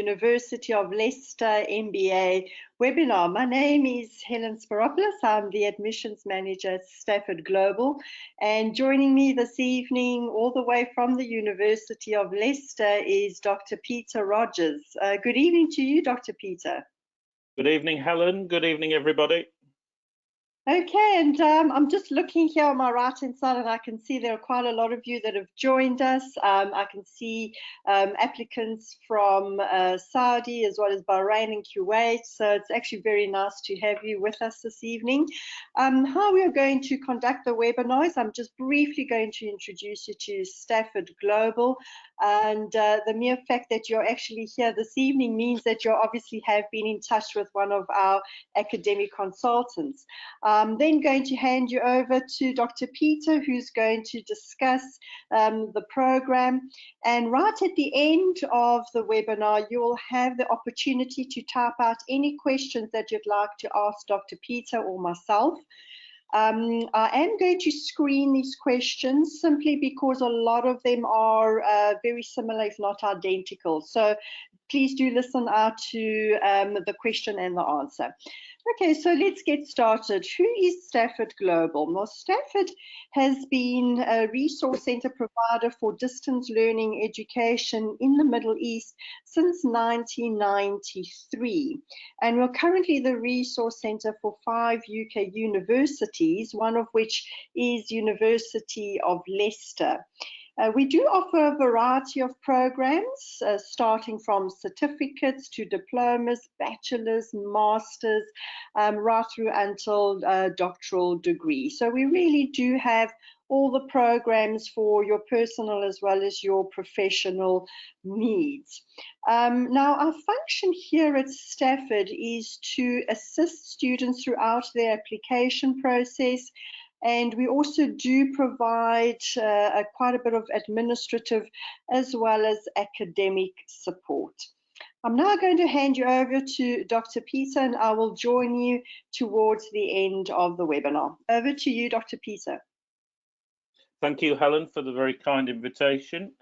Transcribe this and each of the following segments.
University of Leicester MBA webinar. My name is Helen Spiropoulos. I'm the Admissions Manager at Stafford Global, and joining me this evening all the way from the University of Leicester is Dr. Peter Rodgers. Good evening to you, Dr. Peter. Good evening, Helen. Good evening, everybody. Okay, and I'm just looking here on my right-hand side, and I can see there are quite a lot of you that have joined us. I can see applicants from Saudi as well as Bahrain and Kuwait, so it's actually very nice to have you with us this evening. How we are going to conduct the webinar is I'm just briefly going to introduce you to Stafford Global, and the mere fact that you're actually here this evening means that you obviously have been in touch with one of our academic consultants. I'm then going to hand you over to Dr. Peter, who's going to discuss the program. And right at the end of the webinar, you'll have the opportunity to type out any questions that you'd like to ask Dr. Peter or myself. I am going to screen these questions simply because a lot of them are very similar, if not identical. So please do listen out to the question and the answer. Okay, so let's get started. Who is Stafford Global? Well, Stafford has been a resource center provider for distance learning education in the Middle East since 1993. And we're currently the resource center for 5 UK universities, one of which is University of Leicester. We do offer a variety of programs, starting from certificates to diplomas, bachelor's, master's, right through until doctoral degree. So we really do have all the programs for your personal as well as your professional needs. Now, our function here at Stafford is to assist students throughout their application process. And we also do provide quite a bit of administrative as well as academic support. I'm now going to hand you over to Dr. Peter, and I will join you towards the end of the webinar. Over to you, Dr. Peter. Thank you, Helen, for the very kind invitation.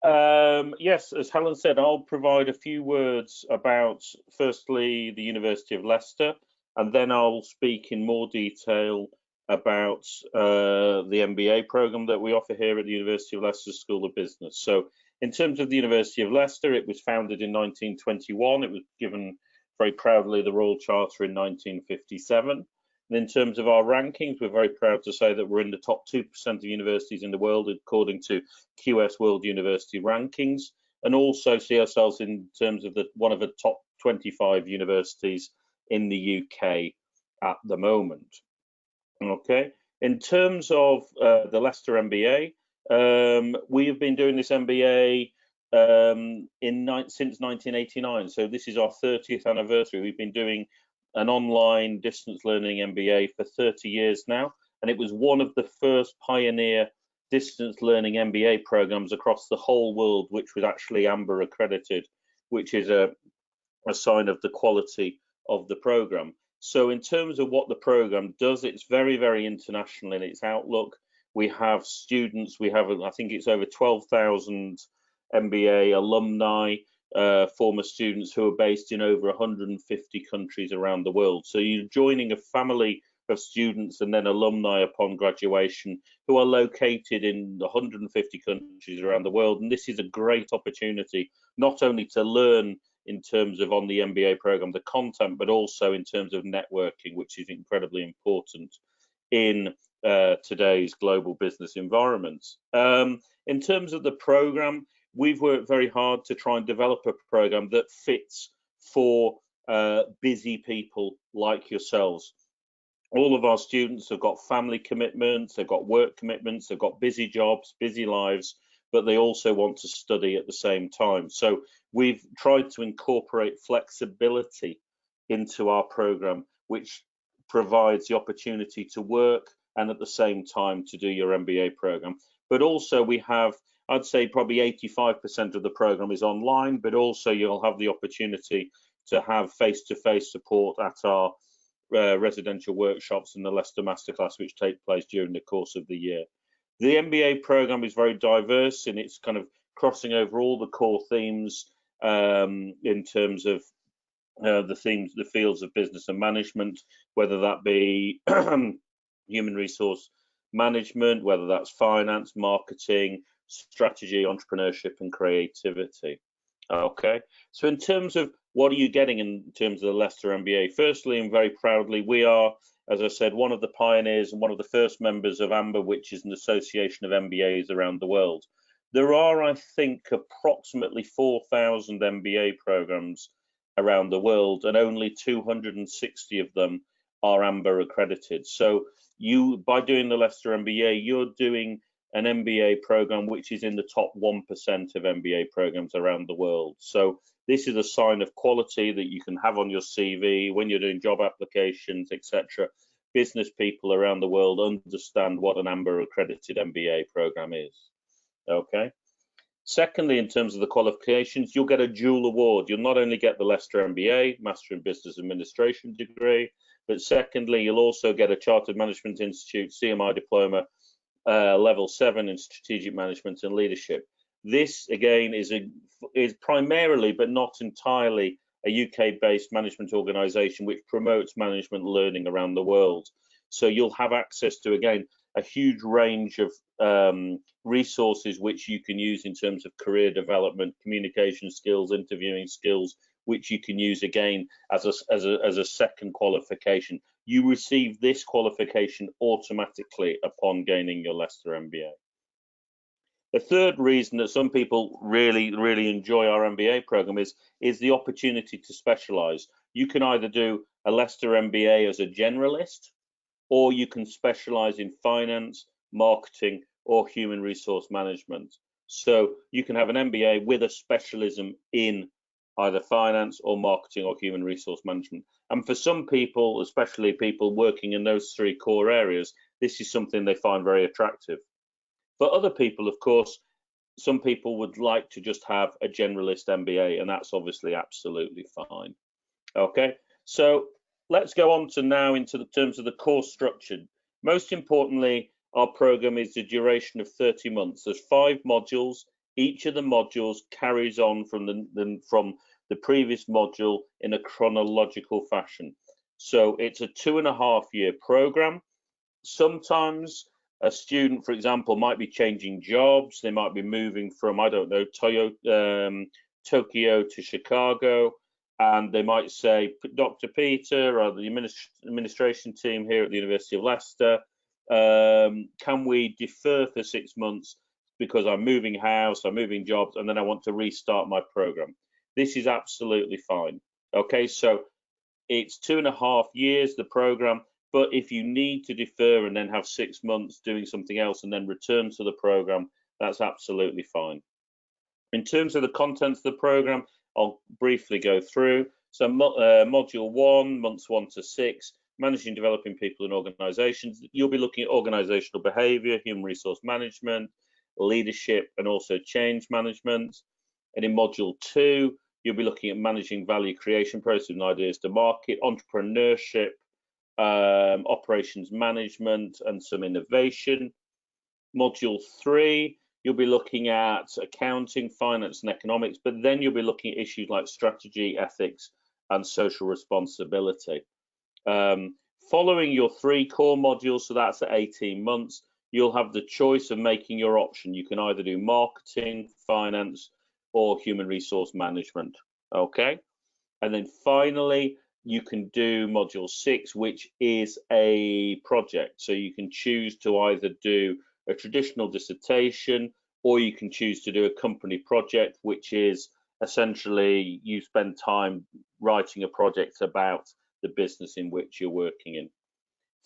Yes, as Helen said, I'll provide a few words about, firstly, the University of Leicester, and then I'll speak in more detail about the MBA program that we offer here at the University of Leicester School of Business. So in terms of the University of Leicester, it was founded in 1921. It was given very proudly the Royal Charter in 1957. And in terms of our rankings, we're very proud to say that we're in the top 2% of universities in the world according to QS World University Rankings, and also see ourselves in terms of one of the top 25 universities in the UK at the moment. Okay, in terms of the Leicester MBA, we have been doing this MBA since 1989. So this is our 30th anniversary. We've been doing an online distance learning MBA for 30 years now, and it was one of the first pioneer distance learning MBA programs across the whole world, which was actually AMBA accredited, which is a sign of the quality of the program. So in terms of what the program does, it's very, very international in its outlook. We have students, I think it's over 12,000 MBA alumni, former students who are based in over 150 countries around the world. So you're joining a family of students and then alumni upon graduation who are located in 150 countries around the world. And this is a great opportunity, not only to learn in terms of on the MBA program, the content, but also in terms of networking, which is incredibly important in today's global business environment. In terms of the program, we've worked very hard to try and develop a program that fits for busy people like yourselves. All of our students have got family commitments, they've got work commitments, they've got busy jobs, busy lives, but they also want to study at the same time. So we've tried to incorporate flexibility into our program, which provides the opportunity to work and at the same time to do your MBA program. But also we have, I'd say probably 85% of the program is online, but also you'll have the opportunity to have face-to-face support at our residential workshops and the Leicester Masterclass, which take place during the course of the year. The MBA program is very diverse in its kind of crossing over all the core themes in terms of the fields of business and management, whether that be human resource management, whether that's finance, marketing, strategy, entrepreneurship, and creativity. Okay, so in terms of what are you getting in terms of the Leicester MBA? Firstly, and very proudly, we are, as I said, one of the pioneers and one of the first members of AMBA, which is an association of MBAs around the world. There are, I think, approximately 4,000 MBA programs around the world, and only 260 of them are AMBA accredited. So you, by doing the Leicester MBA, you're doing an MBA program which is in the top 1% of MBA programs around the world. So this is a sign of quality that you can have on your CV when you're doing job applications, etc. Business people around the world understand what an AMBA accredited MBA program is. Okay. Secondly, in terms of the qualifications, you'll get a dual award. You'll not only get the Leicester MBA, Master in Business Administration degree, but secondly, you'll also get a Chartered Management Institute CMI diploma, level 7 in Strategic Management and Leadership. This again is primarily, but not entirely, a UK-based management organisation which promotes management learning around the world. So you'll have access to, again, a huge range of resources which you can use in terms of career development, communication skills, interviewing skills, which you can use again as a second qualification. You receive this qualification automatically upon gaining your Leicester MBA. The third reason that some people really enjoy our MBA program is the opportunity to specialise. You can either do a Leicester MBA as a generalist, or you can specialise in finance, marketing, or human resource management. So you can have an MBA with a specialism in either finance or marketing or human resource management. And for some people, especially people working in those three core areas, this is something they find very attractive. For other people, of course, some people would like to just have a generalist MBA, and that's obviously absolutely fine. Okay, so let's go on to now into the terms of the course structure. Most importantly, our program is the duration of 30 months. There's 5 modules. Each of the modules carries on from the previous module in a chronological fashion. So it's a 2.5-year program. Sometimes a student, for example, might be changing jobs. They might be moving from, I don't know, Tokyo to Chicago. And they might say, Dr. Peter or the administration team here at the University of Leicester, can we defer for 6 months because I'm moving house, I'm moving jobs, and then I want to restart my program. This is absolutely fine. Okay, so it's 2.5 years, the program, but if you need to defer and then have 6 months doing something else and then return to the program, that's absolutely fine. In terms of the contents of the program, I'll briefly go through. So module 1, months 1 to 6, managing, developing people and organizations. You'll be looking at organizational behavior, human resource management, leadership, and also change management. And in module 2, you'll be looking at managing value creation process and ideas to market, entrepreneurship, operations management, and some innovation. Module 3, you'll be looking at accounting, finance, and economics, but then you'll be looking at issues like strategy, ethics, and social responsibility. Following your 3 core modules, so that's at 18 months, you'll have the choice of making your option. You can either do marketing, finance, or human resource management. Okay, and then finally, you can do module 6, which is a project. So you can choose to either do a traditional dissertation, or you can choose to do a company project, which is essentially you spend time writing a project about the business in which you're working in.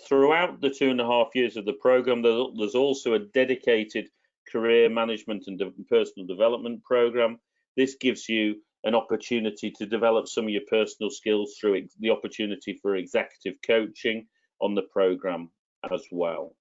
Throughout the 2.5 years of the program, there's also a dedicated career management and personal development program. This gives you an opportunity to develop some of your personal skills through the opportunity for executive coaching on the program as well.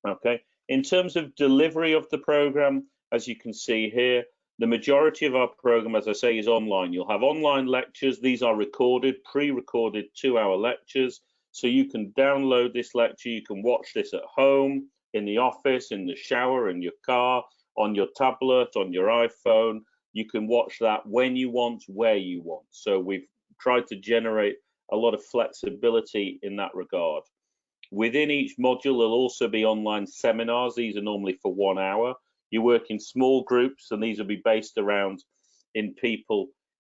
Okay, in terms of delivery of the program, as you can see here, the majority of our program, as I say, is online. You'll have online lectures. These are recorded, pre-recorded 2-hour lectures. So you can download this lecture. You can watch this at home, in the office, in the shower, in your car, on your tablet, on your iPhone. You can watch that when you want, where you want. So we've tried to generate a lot of flexibility in that regard. Within each module, there'll also be online seminars. These are normally for 1 hour. You work in small groups, and these will be based around in people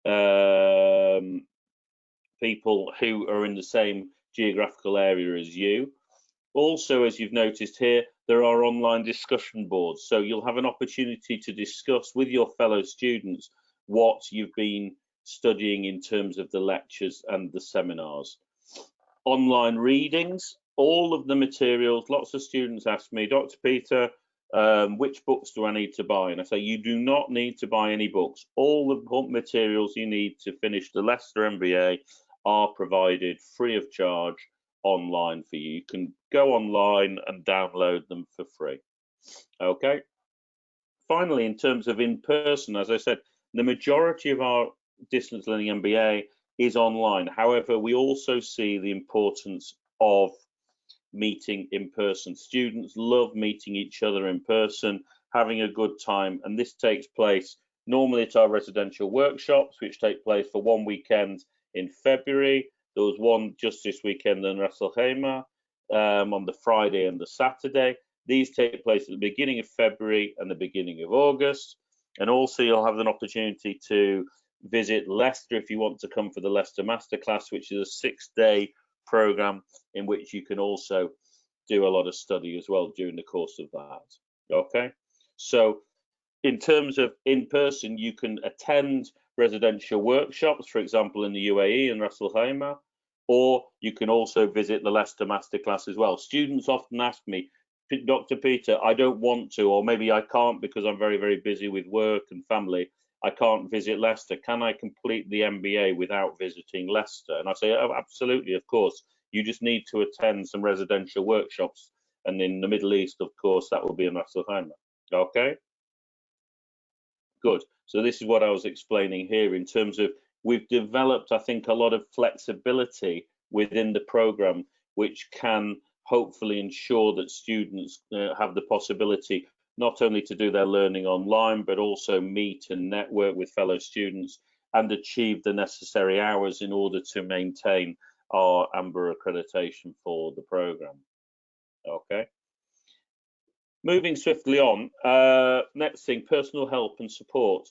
who are in the same geographical area as you. Also, as you've noticed here, there are online discussion boards. So you'll have an opportunity to discuss with your fellow students what you've been studying in terms of the lectures and the seminars. Online readings, all of the materials. Lots of students ask me, Dr. Peter, which books do I need to buy? And I say, you do not need to buy any books. All the materials you need to finish the Leicester MBA are provided free of charge online for you. You can go online and download them for free. Okay. Finally, in terms of in-person, as I said, the majority of our distance learning MBA is online. However, we also see the importance of meeting in person. Students love meeting each other in person, having a good time, and this takes place normally at our residential workshops, which take place for 1 weekend in February. There was one just this weekend in Wrestleheimer on the Friday and the Saturday. These take place at the beginning of February and the beginning of August. And also you'll have an opportunity to visit Leicester if you want to come for the Leicester Masterclass, which is a 6-day program in which you can also do a lot of study as well during the course of that. Okay, so in terms of in person, you can attend residential workshops, for example, in the UAE and Wrestleheimer, or you can also visit the Leicester Masterclass as well. Students often ask me, Dr. Peter, I don't want to, or maybe I can't because I'm very, very busy with work and family. I can't visit Leicester. Can I complete the MBA without visiting Leicester? And I say, oh, absolutely, of course. You just need to attend some residential workshops. And in the Middle East, of course, that will be in Wrestleheimer. Okay? Good. So this is what I was explaining here in terms of we've developed, I think, a lot of flexibility within the program, which can hopefully ensure that students have the possibility not only to do their learning online, but also meet and network with fellow students and achieve the necessary hours in order to maintain our AMBA accreditation for the program. Okay. Moving swiftly on, next thing, personal help and support.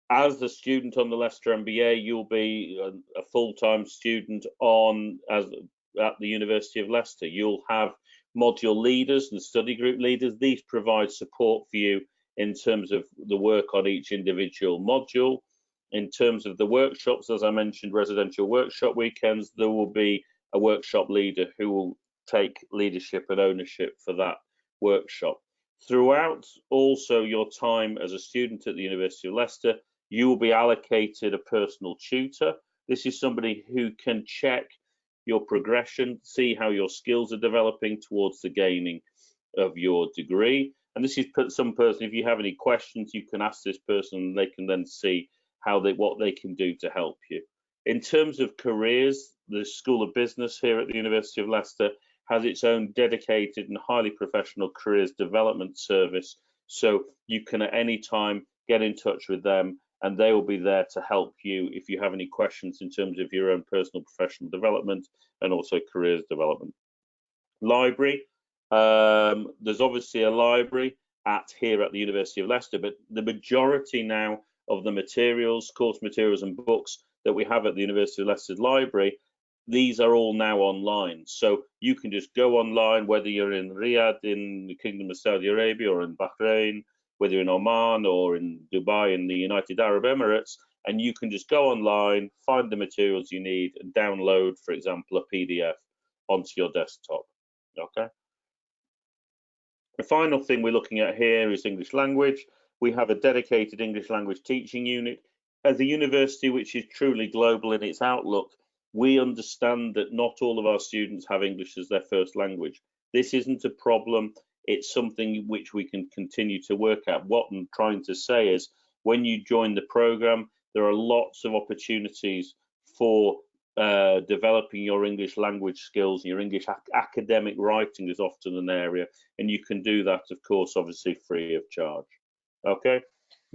As a student on the Leicester MBA, you'll be a full-time student at the University of Leicester. You'll have module leaders and study group leaders. These provide support for you in terms of the work on each individual module. In terms of the workshops, as I mentioned, residential workshop weekends, there will be a workshop leader who will take leadership and ownership for that workshop. Throughout also your time as a student at the University of Leicester, you will be allocated a personal tutor. This is somebody who can check your progression, see how your skills are developing towards the gaining of your degree. And this is some person, if you have any questions, you can ask this person and they can then see what they can do to help you. In terms of careers, the School of Business here at the University of Leicester has its own dedicated and highly professional careers development service. So you can at any time get in touch with them and they will be there to help you if you have any questions in terms of your own personal professional development and also careers development. Library, there's obviously a library here at the University of Leicester, but the majority now of the materials, course materials and books that we have at the University of Leicester's library, these are all now online. So you can just go online, whether you're in Riyadh in the Kingdom of Saudi Arabia or in Bahrain, whether in Oman or in Dubai in the United Arab Emirates, and you can just go online, find the materials you need and download, for example, a PDF onto your desktop. Okay. The final thing we're looking at here is English language. We have a dedicated English language teaching unit. As a university which is truly global in its outlook, we understand that not all of our students have English as their first language. This isn't a problem. It's something which we can continue to work at. What I'm trying to say is when you join the program, there are lots of opportunities for developing your English language skills. Your English academic writing is often an area, and you can do that, of course, obviously free of charge. Okay,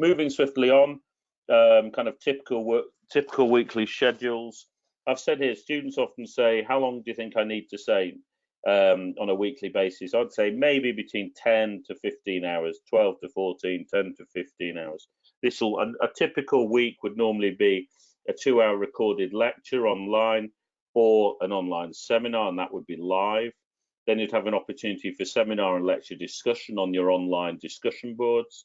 Moving swiftly on, kind of typical weekly schedules. I've said here, students often say, how long do you think I need to say on a weekly basis? I'd say maybe between 10 to 15 hours, 12 to 14, 10 to 15 hours. A typical week would normally be a 2-hour recorded lecture online or an online seminar, and that would be live. Then you'd have an opportunity for seminar and lecture discussion on your online discussion boards.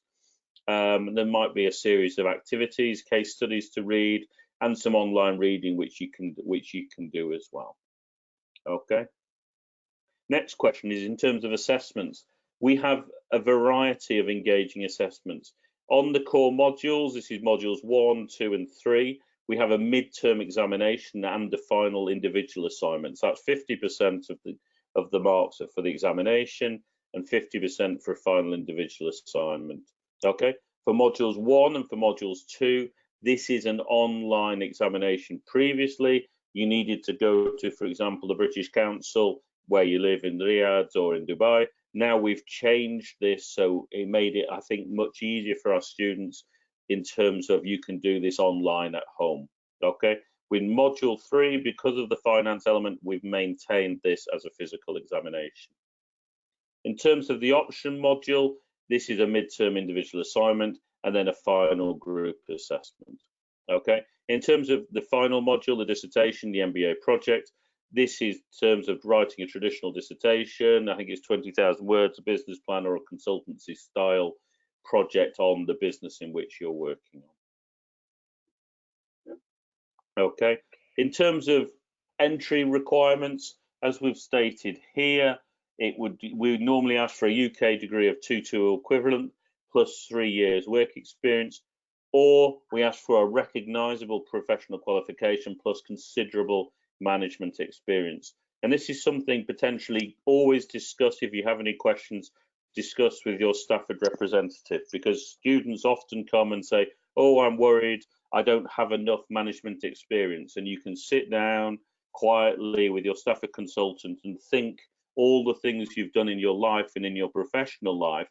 There might be a series of activities, case studies to read, and some online reading which you can do as well. Okay. Next question is in terms of assessments. We have a variety of engaging assessments. On the core modules, this is modules 1, 2, and 3. We have a midterm examination and a final individual assignment. So that's 50% of the marks are for the examination and 50% for a final individual assignment. Okay, for modules 1 and for modules 2, this is an online examination. Previously, you needed to go to, for example, the British Council where you live in Riyadh or in Dubai. Now we've changed this, so it made it, I think, much easier for our students in terms of you can do this online at home. Okay, with module 3, because of the finance element, we've maintained this as a physical examination. In terms of the option module, this is a midterm individual assignment and then a final group assessment. Okay, in terms of the final module, the dissertation, the MBA project, this is in terms of writing a traditional dissertation. I think it's 20,000 words, a business plan or a consultancy style project on the business in which you're working on. Okay, in terms of entry requirements, as we've stated here, we would normally ask for a UK degree of 2-2 equivalent plus 3 years work experience, or we ask for a recognisable professional qualification plus considerable management experience. And this is something potentially always discuss, if you have any questions, discuss with your Stafford representative, because students often come and say, oh, I'm worried I don't have enough management experience. And you can sit down quietly with your Stafford consultant and think all the things you've done in your life and in your professional life,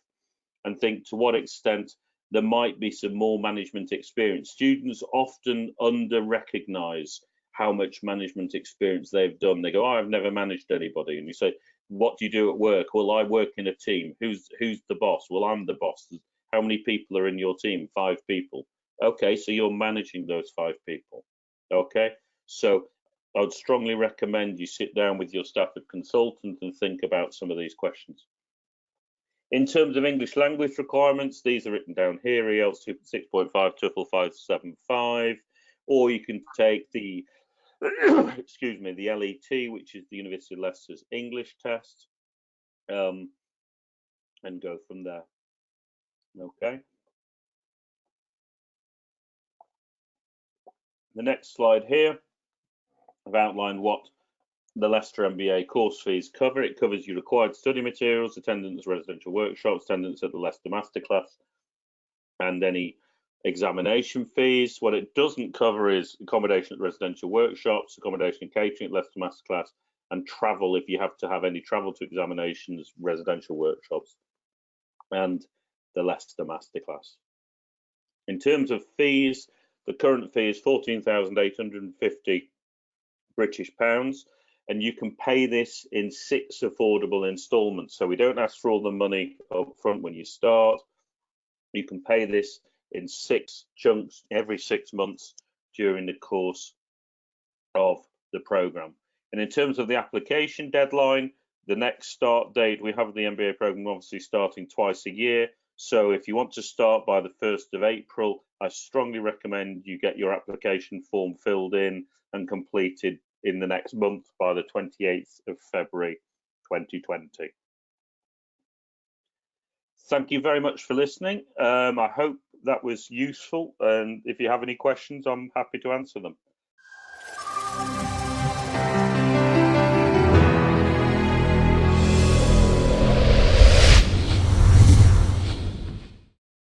and think to what extent there might be some more management experience. Students often under-recognise how much management experience they've done. They go, oh, I've never managed anybody. And you say, what do you do at work? Well, I work in a team. Who's the boss? Well, I'm the boss. How many people are in your team? 5 people. Okay, so you're managing those 5 people. Okay, so I would strongly recommend you sit down with your Stafford consultant and think about some of these questions. In terms of English language requirements, these are written down here, IELTS 6.5, TOEFL 5.75, or you can take the excuse me, the LET, which is the University of Leicester's English test, and go from there. Okay. The next slide here, I've outlined what the Leicester MBA course fees cover. It covers your required study materials, attendance, residential workshops, attendance at the Leicester Masterclass, and any examination fees. What it doesn't cover is accommodation at residential workshops, accommodation and catering at Leicester Masterclass, and travel if you have to have any travel to examinations, residential workshops, and the Leicester Masterclass. In terms of fees, the current fee is £14,850 British pounds, and you can pay this in 6 affordable instalments. So we don't ask for all the money up front when you start. You can pay this in 6 chunks every 6 months during the course of the program. And in terms of the application deadline, the next start date, we have the MBA program obviously starting twice a year. So if you want to start by the 1st of April, I strongly recommend you get your application form filled in and completed in the next month by the 28th of February 2020. Thank you very much for listening. I hope that was useful, and if you have any questions, I'm happy to answer them.